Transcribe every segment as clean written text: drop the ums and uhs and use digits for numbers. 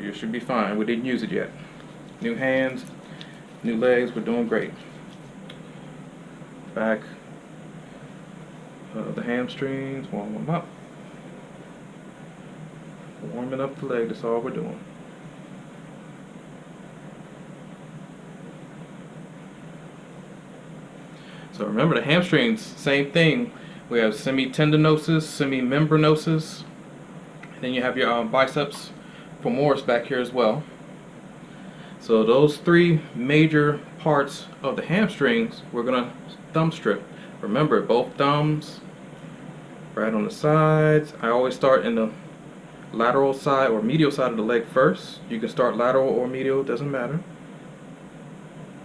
You should be fine. We didn't use it yet. New hands, new legs, we're doing great. Back the hamstrings, warm them up. Warming up the leg, that's all we're doing. So remember the hamstrings, same thing. We have semitendinosus, semimembranosus, and then you have your biceps femoris back here as well. So those three major parts of the hamstrings, we're gonna thumb strip. Remember, both thumbs right on the sides. I always start in the lateral side or medial side of the leg first. You can start lateral or medial, doesn't matter.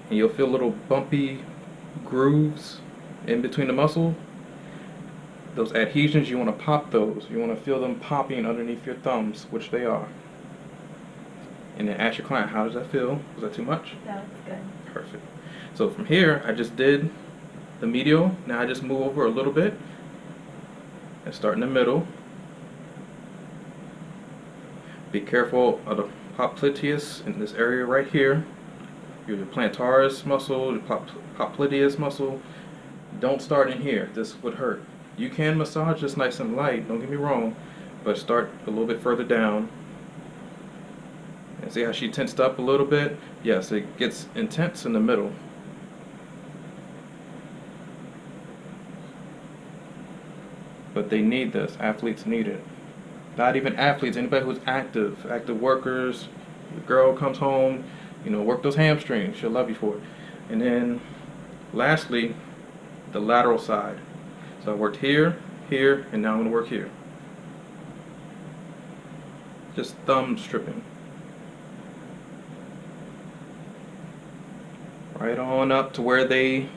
And you'll feel little bumpy grooves in between the muscle. Those adhesions, you want to pop those. You want to feel them popping underneath your thumbs, which they are. And then ask your client, how does that feel? Was that too much? That's good. Perfect. So from here, I just did the medial. Now I just move over a little bit and start in the middle. Be careful of the popliteus in this area right here. Your plantaris muscle, your popliteus muscle. Don't start in here. This would hurt. You can massage this nice and light, don't get me wrong, but start a little bit further down. And see how she tensed up a little bit? Yes, it gets intense in the middle. But they need this. Athletes need it. Not even athletes, anybody who's active workers. The girl comes home, you know, work those hamstrings. She'll love you for it. And then lastly, the lateral side. So I worked here, here, and now I'm going to work here. Just thumb stripping. Right on up to where they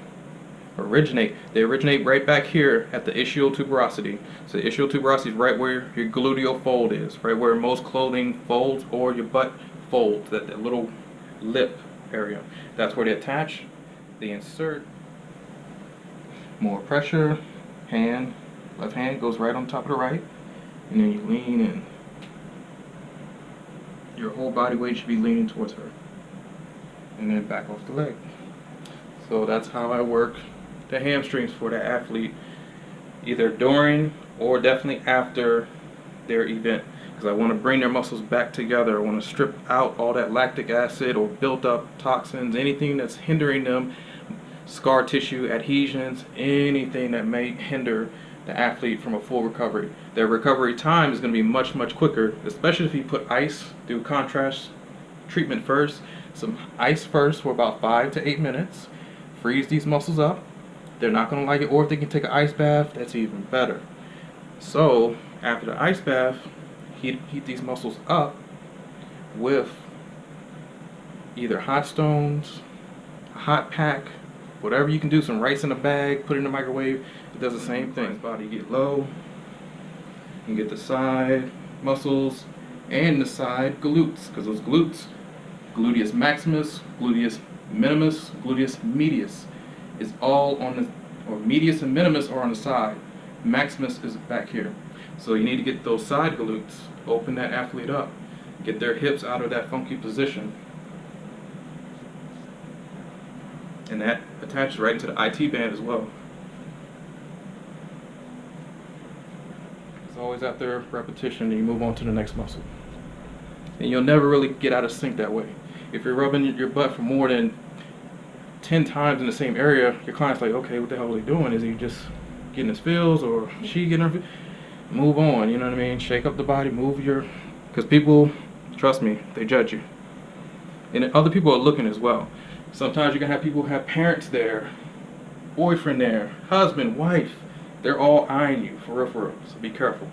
originate. They originate right back here at the ischial tuberosity. So the ischial tuberosity is right where your gluteal fold is, right where most clothing folds or your butt folds, that little lip area. That's where they attach. They insert. More pressure. Hand, left hand goes right on top of the right, and then you lean in. Your whole body weight should be leaning towards her, and then back off the leg. So that's how I work the hamstrings for the athlete, either during or definitely after their event, because I want to bring their muscles back together. I want to strip out all that lactic acid or built up toxins, anything that's hindering them, scar tissue, adhesions, anything that may hinder the athlete from a full recovery. Their recovery time is going to be much, much quicker, especially if you put ice, do contrast treatment first. Some ice first for about 5 to 8 minutes. Freeze these muscles up. They're not going to like it, or if they can take an ice bath, that's even better. So after the ice bath, heat these muscles up with either hot stones, a hot pack, whatever you can do, some rice in a bag, put it in the microwave, it does the same thing. Body get low, you get the side muscles and the side glutes, because those glutes, gluteus maximus, gluteus minimus, gluteus medius, is all on the, or medius and minimus are on the side. Maximus is back here. So you need to get those side glutes, open that athlete up, get their hips out of that funky position. And that attaches right into the IT band as well. It's always after repetition, and you move on to the next muscle. And you'll never really get out of sync that way. If you're rubbing your butt for more than 10 times in the same area, your client's like, okay, what the hell is he doing? Is he just getting his feels, or she getting her feels? Move on, you know what I mean? Shake up the body, move your... Because people, trust me, they judge you. And other people are looking as well. Sometimes you're going to have people who have parents there, boyfriend there, husband, wife. They're all eyeing you, for real, so be careful.